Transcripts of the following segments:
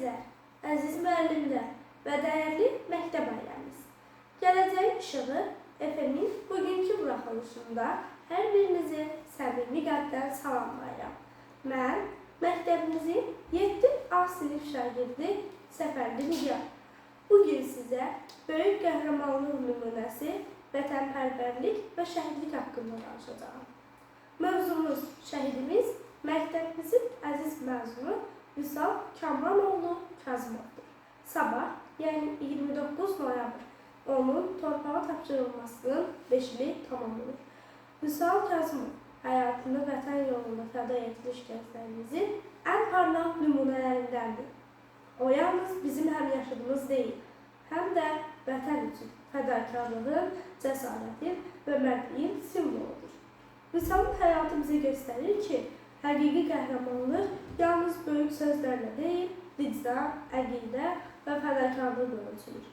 izləyicilər, əziz müəllimlər və dəyərli məktəb ailəmiz. Gələcəyin işığı FM-in bugünkü buraxılışında hər birinizi səmimi qəlbdən salamlayıram. Mən məktəbimizin 7A sinif şagirdi Səfərli Nigar. Bugün sizə böyük qəhrəmanlıq nümunəsi, vətənpərvərlik və şəhidlik haqqında danışacağım. Mövzumuz şəhidimiz məktəbimizin əziz məzunu Vüsal Kamranoğlu Kazımovdur. Sabah, yəni 29 noyabr, onun torpağa tapşırılmasının 5 ili tamam olur. Vüsal Kazımov həyatını vətən yolunda fəda etmiş gənclərimizin ən parlaq nümunələrindəndir. O yalnız bizim həmyaşıdımız deyil, həm də vətən üçün fədakarlığın, cəsarətin və mərdliyin simvoludur. Vüsalın həyatı bizə göstərir ki, həqiqi qəhrəmanlıq yalnız böyük sözlərlə deyil, vicdan, əqidə və fədakarlıq ölçülür.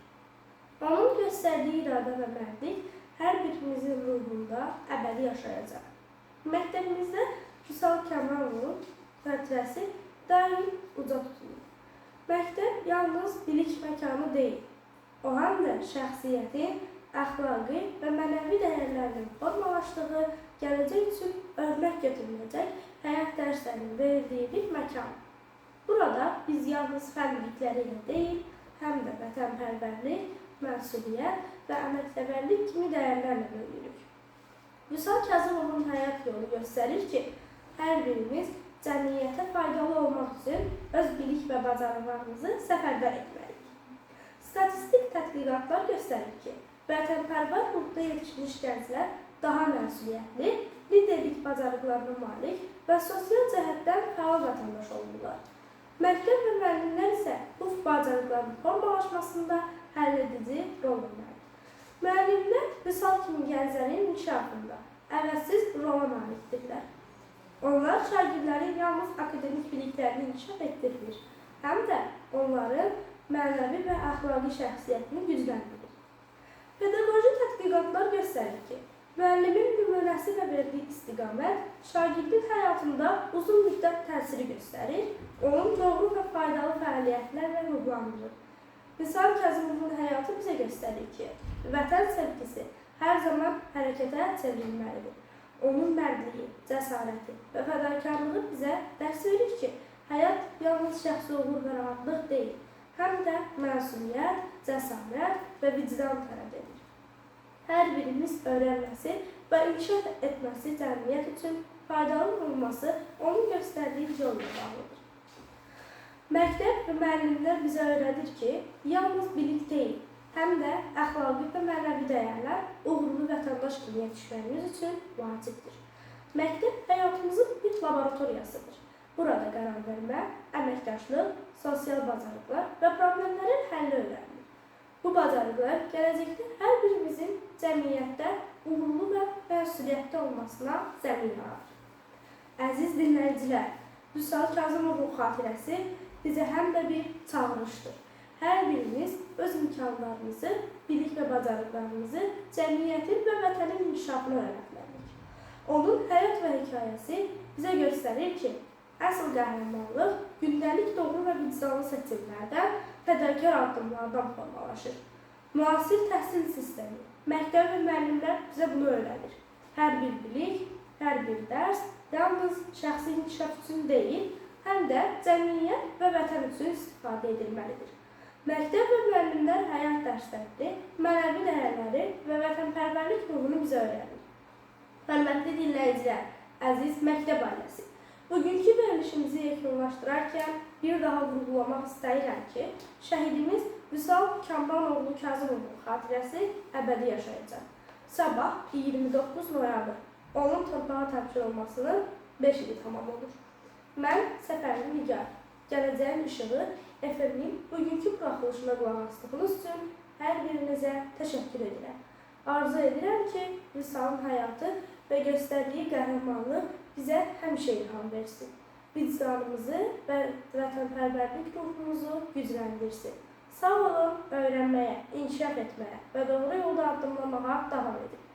Onun göstərdiyi iradə və mərdlik hər birimizin ruhunda əbədi yaşayacaq. Məktəbimizdə Vüsal Kamranoğlu portresi daim uca tutulur. Məktəb yalnız bilik məkanı deyil, o həm də şəxsiyyətin, əxlaqi və mənəvi dəyərlərinin formalaşdığı, gələcək üçün örnək götürüləcək həyat dərslərinin verildiyi bir məkan. Burada biz yalnız fən bilikləri ilə deyil, həm də vətənpərvərlik, məsuliyyət və əməksevərlik kimi dəyərlərlə böyüyürük. Vüsal Kazımovun həyat yolu göstərir ki, hər birimiz cəmiyyətə faydalı olmaq üçün öz bilik və bacarıqlarımızı səfərbər etməliyik. Statistik tədqiqatlar göstərir ki, vətənpərvər ruhda yetişmiş gənclər daha məsuliyyətli, liderlik bacarıqlarına malik və sosial cəhətdən fəal vətəndaş olurlar. Məktəb və müəllimlər isə bu bacarıqların formalaşmasında həlledici rol oynar. Müəllimlər Vüsal kimi gənclərin inkişafında əvəzsiz rola malikdirlər. Onlar şagirdlərin yalnız akademik biliklərini inkişaf etdirir, həm də onların mənəvi və əxlaqi şəxsiyyətini gücləndirir. Pedaqoji tədqiqatlar göstərir ki, müəllimin nümunəsi və verdiyi istiqamət şagirdin həyatında uzun müddət təsiri göstərir, onun doğru və faydalı fəaliyyətlərlə ruhlandırır. Vüsal Kazımovun həyatı bizə göstərir ki, vətən sevgisi hər zaman hərəkətə çevrilməlidir. Onun mərdliyi, cəsarəti və fədakarlığı bizə dərs verir ki, həyat yalnız şəxsi uğur və rahatlıq deyil, həm də məsuliyyət, cəsarət və vicdan tələb edir. Hər birimiz öyrənməsi və inkişaf etməsi cəmiyyət üçün faydalı olması onun göstərdiyi yolla bağlıdır. Məktəb və müəllimlər bizə öyrədir ki, yalnız bilik deyil, həm də əxlaqi və mənəvi dəyərlər uğurlu vətəndaş kimi yetişməyimiz üçün vacibdir. Məktəb həyatımızın bir laboratoriyasıdır. Burada qərar vermə, əməkdaşlıq, sosial bacarıqlar və problemlərin həlli öyrənilir. Bu bacarıqlar gələcəkdə hər birimizin cəmiyyətdə uğurlu və məsuliyyətli olmasına zəmin yaradır. Əziz dinləyicilər, Vüsal Kazımovun xatirəsi bizə həm də bir çağırışdır. Hər birimiz öz imkanlarımızı, bilik və bacarıqlarımızı cəmiyyətin və vətənin inkişafına öyrətməliyik. Onun həyat və hekayəsi bizə göstərir ki, əsl qəhrəmanlıq gündəlik doğru və vicdanlı seçimlərdən, fədakar addımlardan formalaşır. Müasir təhsil sistemi, məktəb və müəllimlər bizə bunu öyrənir. Hər bir bilik, hər bir dərs yalnız şəxsi inkişaf üçün deyil, həm də cəmiyyət və vətən üçün istifadə edilməlidir. Məktəb və müəllimlər həyat dərslərini, mənəvi dəyərləri və vətənpərvərlik ruhunu bizə öyrənir. Hörmətli dinləyicilər, əziz məktəb ailəsi, bugünkü verilişimizi yekunlaşdırarkən bir daha vurğulamaq istəyirəm ki, şəhidimiz Vüsal Kamranoğlu Kazımovun xatirəsi əbədi yaşayacaq. Sabah 29 noyabr, onun torpağa tapşırılmasının 5 ili tamam olur. Mən Səfərli Nigar, gələcəyin işığı FM-in bugünkü buraxılışına qulaq asdığınız üçün hər birinizə təşəkkür edirəm. Arzu edirəm ki, Vüsalın həyatı və göstərdiyi qəhrəmanlıq bizə həmişə ilham versin. Vicdanımızı və vətənpərvərlik ruhumuzu gücləndirsin. Sağ olun, öyrənməyə, inkişaf etməyə və doğru yolda addımlamağa davam edin.